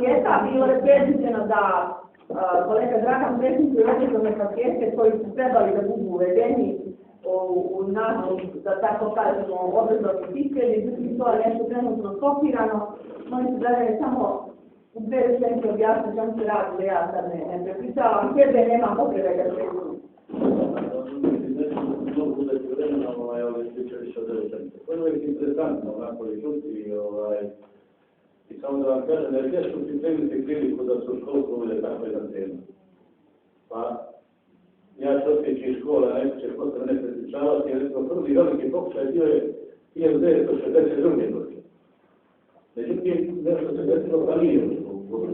paketa bilo je predviđeno da kolega Dragan presniče obrazovne pakete koji su trebali da budu uvedeni u našu, da tako kažemo, obrazovni sistem, međutim to je nešto trenutno stopirano. Molim se da je samo u dve rečenice objasniti čemu se radi, da ja sad ne prepričavam sebe, nema potrebe da se mogu da će vremena stiče više od rečenice. To je uvijek interesantno, onako i čuti i samo da vam kažem, da je teško pripremiti priliku da se u školku uvede tako jedan tema. Pa, ja ću otići iz škola, neko će posle ne prepričavati, jer smo prvi veliki pokušaj bio je 1962. godine. Međutim, nešto se desilo pa nije u školu.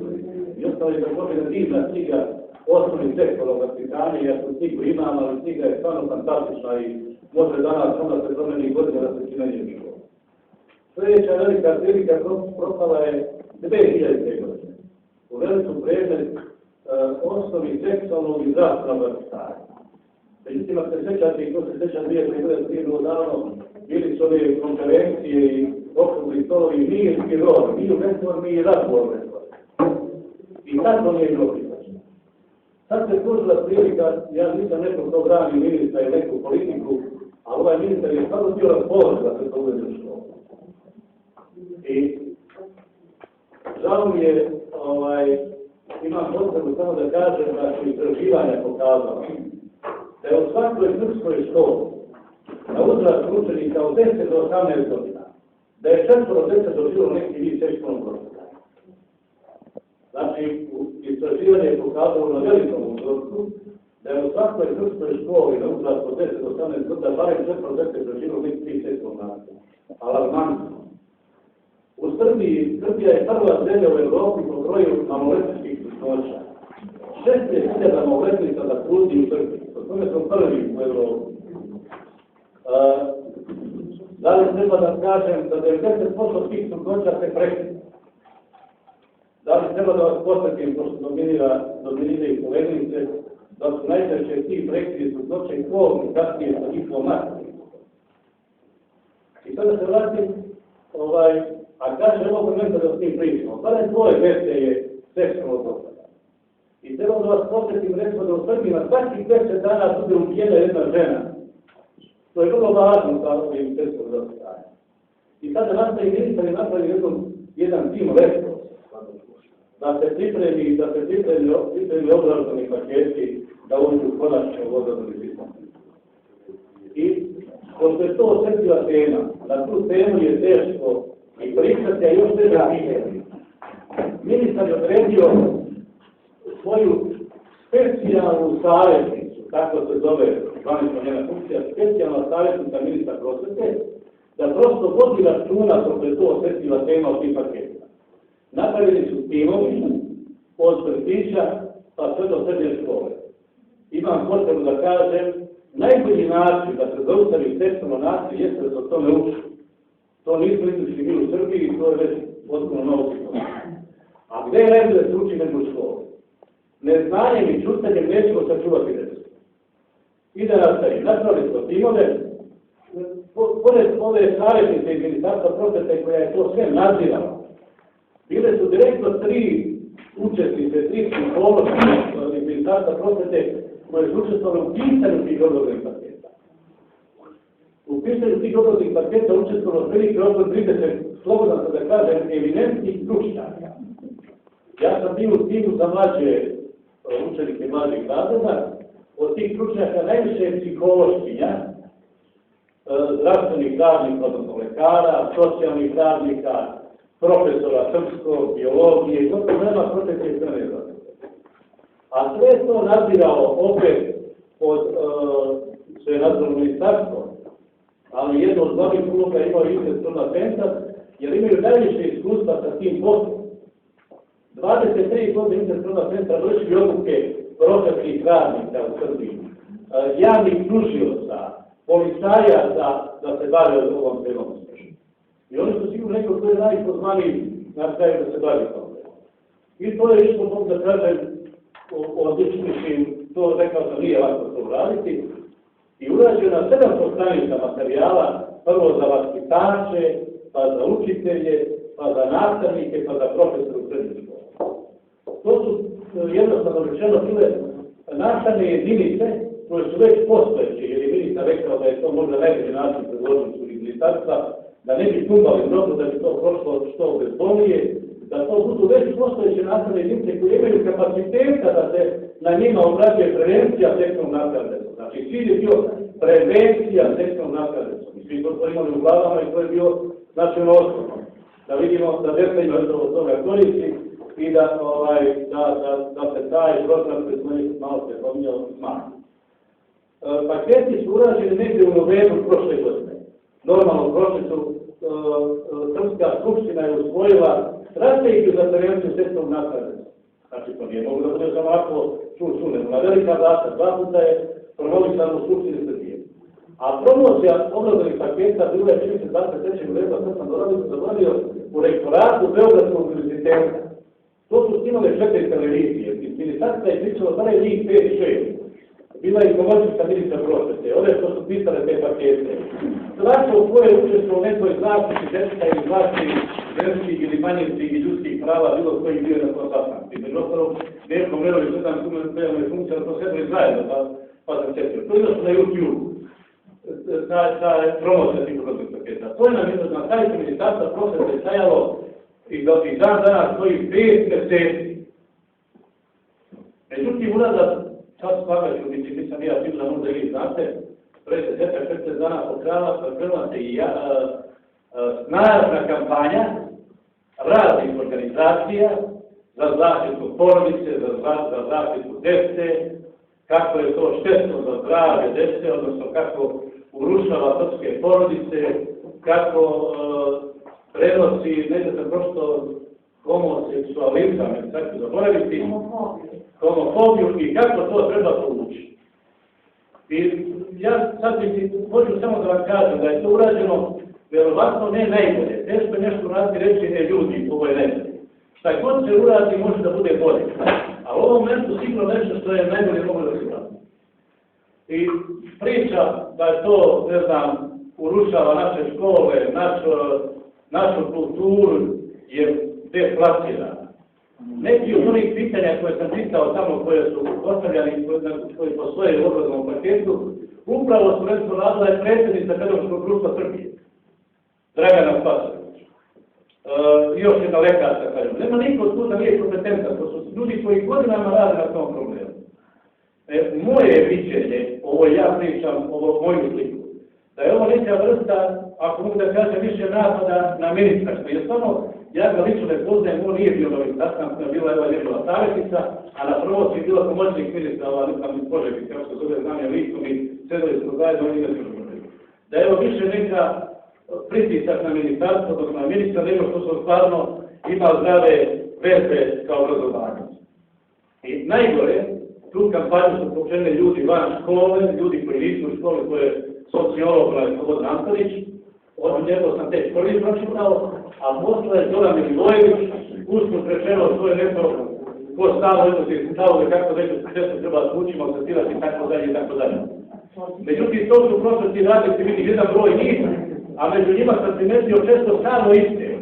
I ostalo je također divna knjiga osnovnih tekstova vaspitanja, ja tu knjigu imam, ali knjiga je stvarno fantastična i može danas onda se promeni godine da se čine u školu. Sljedeća velika prilika propala je 2000. godine. Uveli su predmet osnovi seksualnog i zdravstvenog vaspitanja. Međutim, ako se sjećate i ko se sjeća 2000. davno, bili su ove konferencije i okrugli stolovi mirski rod, mi u reformi i razgovor reformi. I tako nije bilo prihvaćeno. Sad se pružila prilika, ja nisam neko ko brani ministra i neku politiku, a ovaj ministar je stvarno bio raspoložen da se to uvede u školu. I žao mi je, imam potrebu samo da kažem da su istraživanja pokazala da je u svakoj srpskoj školi na uzrastu učenika od 10 do 18 godina, da je 4 djece doživjelo neki vid seksualnog vaspitanja. Znači, istraživanje je pokazalo na velikom uzrostu da je u svakoj srpskoj školi na uzrastu od 10 do 18 godina barem 4 djece doživjelo neki vid seksualnog vaspitanja. Alarmantno. U Srbiji, Srbija je prva zemlja u Evropi po broju maloletničkih trudnoća. 16.000 maloletnica da trudi u Srbiji. Po tome smo prvi u Evropi. Da li treba da kažem da 90% tih trudnoća se prekida? Da li treba da vas posjetim, pošto dominiraju kolegnice, da su najčešće tih prekidi trudnoća i klovni kasnije sa njihovom materiju? I sada se vratim, a kaže ovog momenta da s tim pričamo, barem dvoje djece je seksualno zlostavljanje. I treba da vas posjetim, recimo da u Srbiji na svakih 10 dana bude ubijena jedna žena. To je vrlo važno sa ovim seksualnom zlostavljanjem. I sada nastavi ministar i napravi jedan tim rektor da se pripremi obrazovni paketi da uđu konačno u obrazovni sistem. I pošto je to osjetljiva tema, na tu temu je teško i pričati, a još teža pitanje. Ministar je odredio svoju specijalnu savjetnicu, tako se zove zvanično njena funkcija, specijalna savjetnica ministra prosvete, da prosto vodi računa dok je to osjetljiva tema od tih paketa. Napravili su timovi od vrtića pa sve do srednje škole. Imam potrebu da kažem, najbolji način da se zaustavi seksualno nasilje jeste da se o tome uči. To nismo izlični mi u Srbiji i to je već potpuno novo situacija. A gde je najbolje da se uči nego u školu? Neznanjem i čustanjem nećemo sačuvati djecu. I da nastavim. Napravili smo timove, pored ove savjetnice iz Ministarstva prosvete koja je to sve nadzirala, bile su direktno 3 učesnice, 3 psihologa iz Ministarstva prosvete koje su učestvovali u pisanju tih obrazovnih paketa. U pisanju tih obrazovnih paketa učestvovalo prilike oko 30, slobodno se da kažem, eminentnih stručnjaka. Ja sam bio u timu za mlađe učenike mlađih razreda, od tih stručnjaka najviše psihološkinja, zdravstvenih radnika, odnosno lekara, socijalnih radnika, profesora srpskog, biologije, gotovo nema protekcije crne razrede. A sve to nadzirao opet od sve nadzorno ministarstvo, ali jedno od glavnih uloga imao Interstruna centar, jer imaju najviše iskustva sa tim poslom. 23 godine Interstruna centar vršili obuke prosvetnih radnika u Srbiji, javnih tužioca, policajaca da se bave ovom temom. I oni su sigurno neko koji je najpozvaniji na kraju da se bavi tom temom. I to je isto mogu da kažem odličnišim, to rekao sam nije lako to uraditi, i urađeno na 700 stranica materijala, prvo za vaspitače, pa za učitelje, pa za nastavnike, pa za profesore u srednjoj školi. to su jednostavno rečeno bile nastavne jedinice koje su već postojeće, jer je ministar rekao da je to možda najbolji način predložiti iz ministarstva, da ne bi tumbali mnogo, da bi to prošlo što bezbolnije, da to budu već postojeće nastavne jedinice koje imaju kapaciteta da se na njima obrađuje prevencija seksualnog nasilja. Znači, cilj je bio prevencija seksualnog nasilja. I svi to imali u glavama i to je bio značajno osnovno. Da vidimo da djeca imaju od toga koristi i da se taj program koji smo malo se pominjali smanji. Paketi su urađeni negdje u novembru prošle godine. Normalno, prošle su Srpska skupština je usvojila strategiju za prevenciju seksualnog nasilja. Znači, to nije mogu da bude samo ovako nego na velika vrata. 2 puta je promovisano u Skupštini Srbije. A promocija obrazovnih paketa bila je 23. novembra, to sam zaboravio, u rektoratu Beogradskog univerziteta. To su snimale 4 televizije. Iz ministarstva je pričalo da je njih 5-6. Bila je pomoćnica ministra prosvete, one što su pisale te pakete. Svako ko je učestvovao u nekoj zaštiti djeteta ili zaštiti ženskih ili manjinskih i ljudskih prava, bilo koji bio na tom sastanku. Među ostalom, Nerko Mrelović, gledam kumentarne funkcije, na to sedmili zajedno, pa sam četio. To je došlo na YouTube, ta promocija tih obrazovnih paketa. To je na sajtu ministarstva prosvete stajalo i do tih dana svojih 5 mjeseci. Međutim, unazad, sad svagaću, nisam ja vidio da možda vi znate, pre 10-15 dana pokrenula se i snažna kampanja raznih organizacija za zaštitu porodice, za zaštitu djece, kako je to štetno za zdravlje djece, odnosno kako urušava srpske porodice, kako prenosi, ne znam prosto, homoseksualizam, ne sad ću zaboraviti, homofobiju i kako to treba povući. I ja sad hoću samo da vam kažem da je to urađeno verovatno ne najbolje. Teško je nešto uraditi reći, ljudi, ovo je najbolje. Šta god se uradi može da bude bolje. A u ovom momentu sigurno nešto što je najbolje mogu da se uradi. I priča da je to, ne znam, urušava naše škole, našu kulturu je deplasirana. Neki od onih pitanja koje sam pitao tamo, koje su postavljani, koji postoje u obrazovnom paketu, upravo su recimo radila je predsjednica Pedagoškog društva Srbije, Dragana Spasović. Još jedna lekarka, kažem. Nema niko tu da nije kompetentan, to su ljudi koji godinama rade na tom problemu. Moje viđenje, ovo ja pričam, ovo moju sliku, da je ovo neka vrsta, ako mogu da kažem, više napada na ministarstvo. Jer samo, ja ga lično ne poznajem, on nije bio novih sastanka, bila je njegova savjetnica, a na promociji je bila pomoćnik ministra, nisam iz Požegi, kako se zove, znam je likom i sedeli smo zajedno, oni ne su žurili. Da je ovo više neka pritisak na ministarstvo, dok na ministra, nego što su stvarno imali zdrave veze kao obrazovanje. I najgore, tu kampanju su pokrenuli ljudi van škole, ljudi koji nisu u školi, koje sociolog Slobodan Antonić, od njega sam tek prvi pročitao, a posle je Zoran Milivojević, usput rečeno svoje neko ko stavove kako već često treba slučima osatirati i tako dalje i tako dalje. Međutim, to su prostorci radnici, vidim jedan broj njih, a među njima sam primetio često samo iste.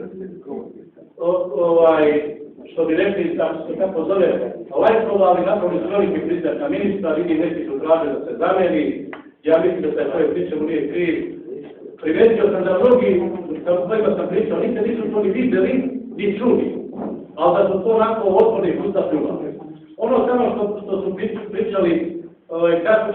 Što bi rekli, se kako zove, lajkovali, napravili su veliki pritisak na ministra, vidim neki su traže da se zameni, ja mislim da se koje pričamo nije kriv. Primetio sam da mnogi, kao kojima sam pričao, nikad nisu to ni videli, ni čuli, ali da su to onako otvornih puta pljuvali. Ono samo što su pričali,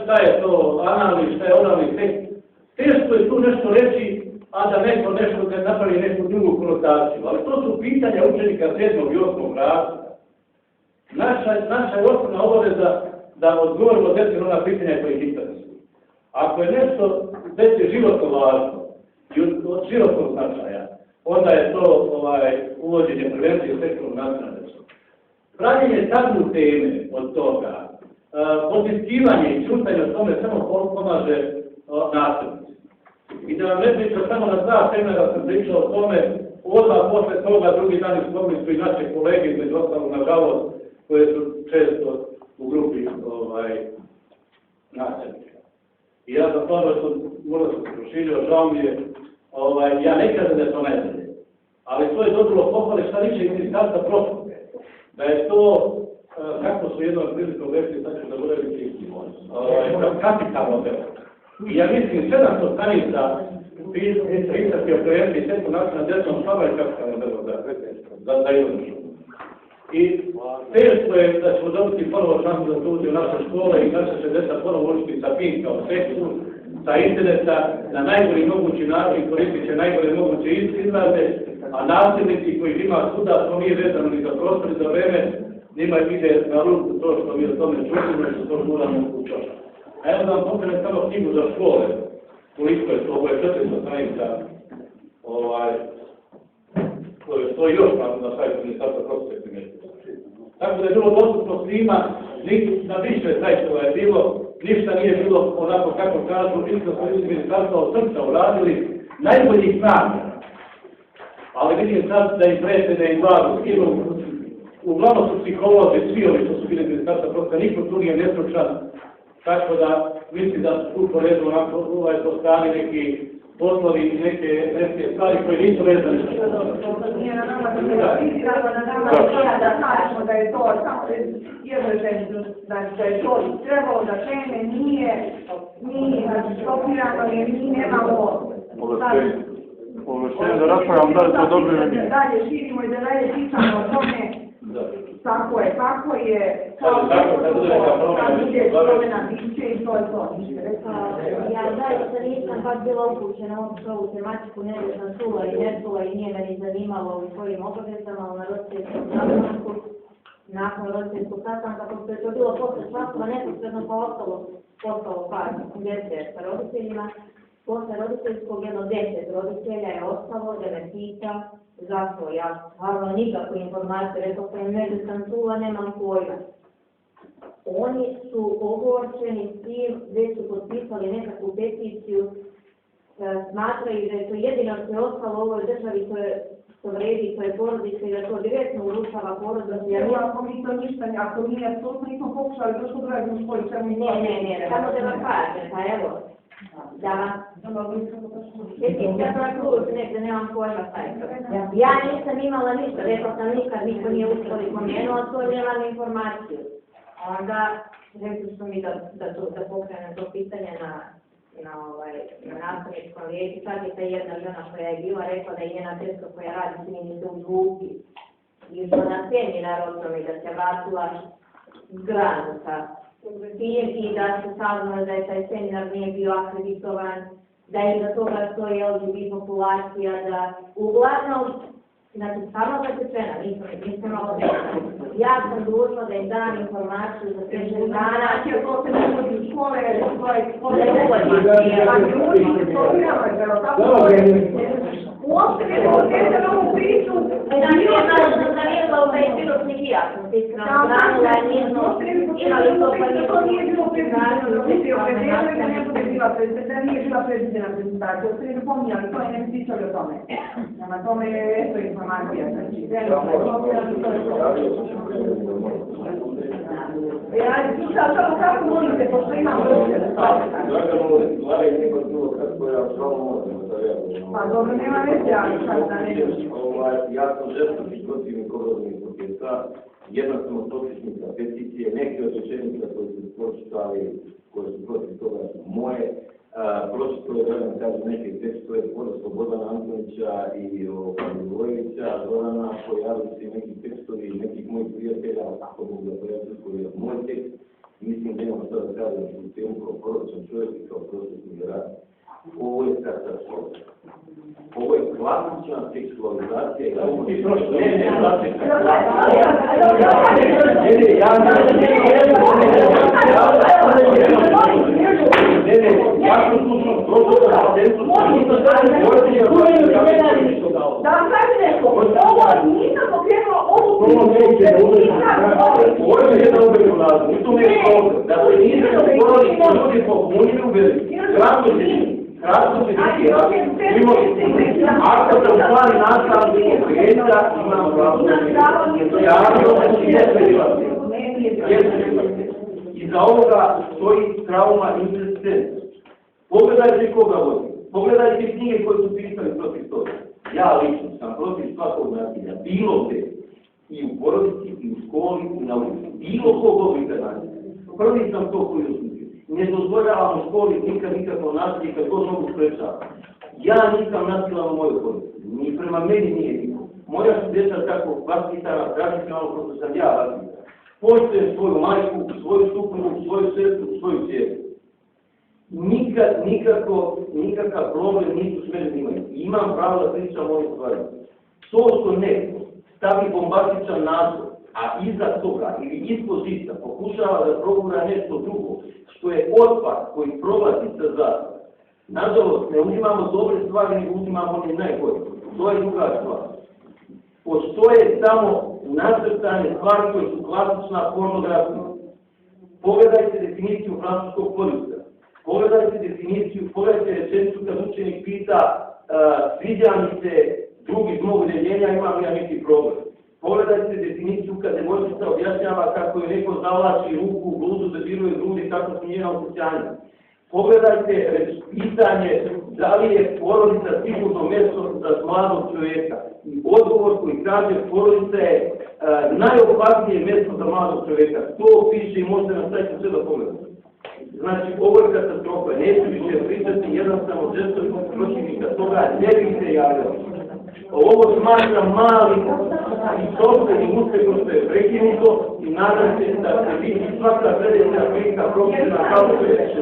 šta je to analni, šta je oralni tekst, teško je tu nešto reći, a da neko nešto ne napravi neku drugu konotaciju. Ali to su pitanja učenika 7. i 8. razreda. Naša je osnovna obaveza da odgovorimo djeci na ona pitanja koje ih interesuju. Ako je nešto djeci životno važno i od širokog značaja, onda je to uvođenje prevencije seksualnog nasilja na djecu. Pravljenje tabu teme od toga, potiskivanje i čutanje o tome samo pomaže nasilnici. I da vam ne pričam samo na 2 semena sam pričao o tome, odmah posle toga drugi dan izgledali su i naše kolege, između ostalog, nažalost, koje su često u grupi nasilnika. I ja za to što možda sam se proširio, žao mi je, ja ne kažem da je to najbolje, ali to je dobilo pohvale šta više iz Ministarstva prosvete. Da je to, kako su jednom prilikom rekli, sad ću zaboraviti, kapitalno delo. I ja mislim, 700 stranica pisati o projektu i svetku načina djecom slava je kapitalno delo za izvršu. I teško je da ćemo dobiti ponovo šansu da to uđe u naše škole i naše će djeca ponovo učiti sa pinka u seksu, sa interneta, na najbolji mogući način koristit će najbolje moguće izraze, a nasljednici koji ima svuda, to nije vezano ni za prostor i za vreme, njima ide na ruku to što mi o tome čutimo i što to moramo učiti. A evo da vam pokrenem samo knjigu za škole, koliko je to, ovo je 400 stranica, koje stoji još na sajtu Ministarstva prosvete. Tako da je bilo dostupno svima, na više sajtova je bilo, ništa nije bilo onako kako kažu, mislim da smo ljudi Ministarstva od srca uradili najboljih namjera. Ali vidim sad da im predsede i glavu skinu, uglavnom su psiholozi, svi ovi što su bili Ministarstva prosvete, niko tu nije nestručan, tako da mislim da su tu poredu onako postani neki poslovi i neke stvari koje nisu vezane. Nije na nama da kažemo da je to jednoženo, da je to trebalo da krene, nije, stopirano jer mi nemamo ovlaštenje da raspravljam da li to dobro ili nije. Dalje širimo i da dalje pisamo o tome. Tako je, kao bude promjena biće i to je to. Ja zaista nisam baš bila upućena u ovu tematiku, nego sam čula i ne čula i nije me ni zanimalo u svojim obavezama, ali na roditeljskom sastanku, nakon roditeljskog sastanka, pošto je to bilo posle časova, neposredno pa ostalo par djece sa roditeljima. Posle roditeljskog 10 roditelja je ostalo da me pita zašto ja stvarno nikakvu informaciju, rekao sam među sam čula, nemam pojma. Oni su ogorčeni s tim, gdje su potpisali nekakvu peticiju, smatraju da je to jedino što je ostalo u ovoj državi, to vredi, to je porodica i da to direktno urušava porodicu. Ako mi to ništa, ako mi apsolutno nismo pokušali došlo do radimo svoj čemu. Ne, samo da vam kažem, pa evo. Da, ja sam čuo negdje, nemam pojma taj. Ja nisam imala ništa, rekao sam nikad, niko nije uspio i pomenuo, to nemam informaciju. Onda rekli su mi da pokrenem to pitanje na nastavničkom vijeću, čak je ta jedna žena koja je bila rekla da je njena tetka koja radi s njim se u Župi išla na seminar o tome da se vratila s Granica. I da se saznalo da je taj seminar nije bio akreditovan, da je za toga stoji LGBT populacija, da uglavnom, znači stvarno zatečena, nisam malo nekada. Ja sam dužna da im dam informaciju za 5 dana. Znači, to se ne uvodi u škole, Ne uopšte ne uvodi na ovu priču. Znači, ja sam zanimala u taj pilot knjigi, ja sam se iskreno branila, nismo imali to pa nismo. To nije bilo predviđeno, da ne bude bila prezentacija, da nije bila predviđena prezentacija, to je pominjali, to je ne pričali o tome. Nama tome je to informacija, znači. Ja pitao samo kako molite, pošto imam vrste da stavite. Pa dobro, nema veze, ali sad da ne dođe. Ja sam žestoki protivnik obrazovnih paketa, jednostavno potpisnika peticije, neke od rečenica koje su pročitali, koje su protiv toga su moje. Pročitali da kažem neke tekstove od Slobodana Antonića i Milojevića, Zorana, pojavili se neki tekstovi nekih mojih prijatelja, ako mogu da pojaviti koji je moj tekst. Mislim da imam šta da kažem u temu kao porodičan čovjek i kao prosvetni rad. Ovo je katastrofa. Ovo je klasična seksualizacija. Da vam kažem nešto, ovo nisam pokrenuo ovu priču. Ovo je jedna ubeđu nazvu, mi tu ne je problem. Da se nisam porodi ko ljudi pomunjuju veli. Kratko se ti ako se u stvari nastavljamo projekta, imamo pravo i za ovoga stoji trauma incestent. Pogledajte koga vodi. Pogledajte knjige koje su pisali protiv toga. Ja lično sam protiv svakog nasilja, bilo gdje, i u porodici, i u školi, i na ulici, bilo kog oblika nasilja. Prvi sam to koji osudio. Ne dozvoljavam u školi nikakvo nasilje kad god mogu sprečavati. Ja nisam nasilan u mojoj porodici, ni prema meni nije niko. Moja su djeca tako vaspitana, tradicionalno kao što sam ja vaspitan. Poštujem svoju majku, svoju suprugu, svoju sestru, svoju djecu. Nikakav problem nisu smjeli da imaju. Imam pravo da pričam o ovim stvarima. To što neko stavi bombastičan nadzor, a iza toga ili ispod žica pokušava da progura nešto drugo, što je otpad koji prolazi sa zatvora. Nažalost, ne uzimamo dobre stvari, nego uzimamo one najbolje. To je druga stvar. Postoje samo nacrtane stvari koje su klasična pornografija. Pogledajte definiciju francuskog policija. Pogledajte definiciju, pogledajte rečenicu kad učenik pita sviđa mi se drugi zbog udjeljenja, imam ja neki problem. Pogledajte definiciju kad devojčica objašnjava kako je neko zavlači ruku u bluzu, zadiruje grudi, kako su njena osjećanja. Pogledajte pitanje da li je porodica sigurno mjesto za mladog čovjeka. I odgovor koji kaže porodica je najopasnije mjesto za mladog čovjeka. To piše i možete na sajtu sve da pogledate. Znači, ovo je katastrofa. Neću više pričati, jednostavno žestovima protivnika toga ne bi se javljali. Ovo smatram malim i sobstvenim uspjehom što je prekinuto i nadam se da će biti svaka sljedeća prilika profesora kao što je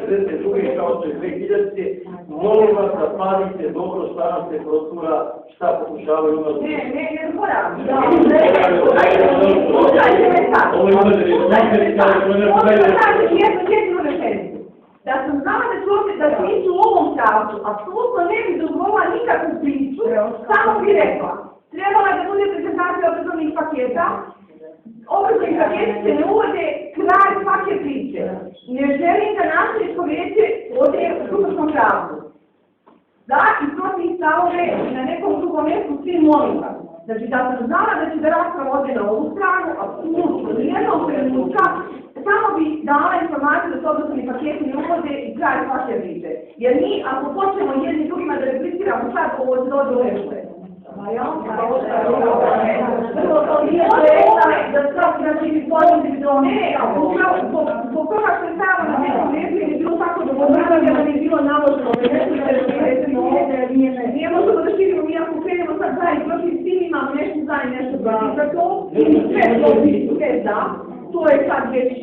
62. i kao što je 2000. Molim vas da pazite dobro šta nam se prostura, šta pokušavaju nas. Ne moram. Da sam znala da se ići u ovom pravcu, apsolutno ne bi dozvolila nikakvu priču, samo bi rekla. Trebala da bude prezentacija obrazovnih paketa. Obrazovnih paketi se ne uvode kraj svake priče. Ne želim da nastavničko vijeće ode u suprotnom pravcu. Da, i protiv stavove na nekom drugom mjestu svi molim vas. Znači da sam znala da će da rasprava ode na ovu stranu, apsolutno, nijednog trenutka, samo bi dala informaciju da se obrazovni paketi ne uvode i kraj svake priče. Jer mi, ako počnemo jedni drugima da repliciramo sad, ovo se dođe u rešte. Znači, zbog toga što je stavno na nekom mjestu je bilo tako da da mi je bilo naloženo. Nije možemo da širimo, mi ako krenemo sad za i protiv, svi imamo nešto za i nešto protiv za to, ili sve za, to je sad već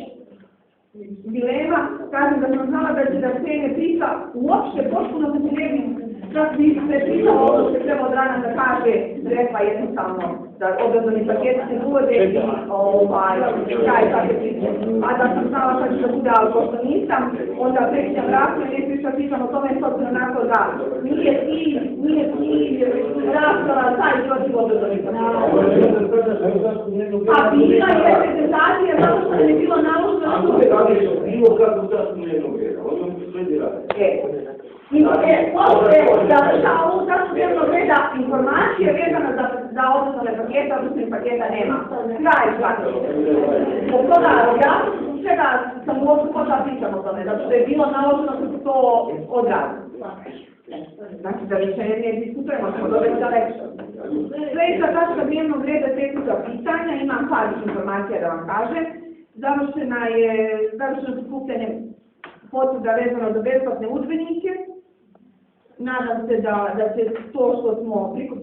dilema. Kažem da sam znala da će da krene priča, uopšte potpuno da se ne bi čak bi se pitala ovo što treba od rana da kaže, rekla jednostavno da obrazovni paket se uvode i kraj takve priče. A da sam znala kad će da bude, ali pošto nisam, onda prećem raspravu i neću što pričam o tome s obzirom na to da nije cilj rasprava taj protiv obrazovnih paketa. A bila je reprezentacija zato što je bilo naloženo. Bilo kako sasvim jednog reda, ono mi sledi rade. Završava ovu tačku dnevnog reda informacije vezana za obrazovne pakete, obrazovnih paketa nema. Kraj svaki. Zbog toga, ja zbog čega sam uopšte počela pričam o tome, zato što je bilo naloženo da se to odradi. Znači da više ne diskutujemo, smo dobili za lekciju. Sljedeća tačka dnevnog reda tekuća pitanja, imam par informacija da vam kažem. Završeno prikupljanje potvrda vezano za besplatne udžbenike. Nadam se da će to što smo prikupili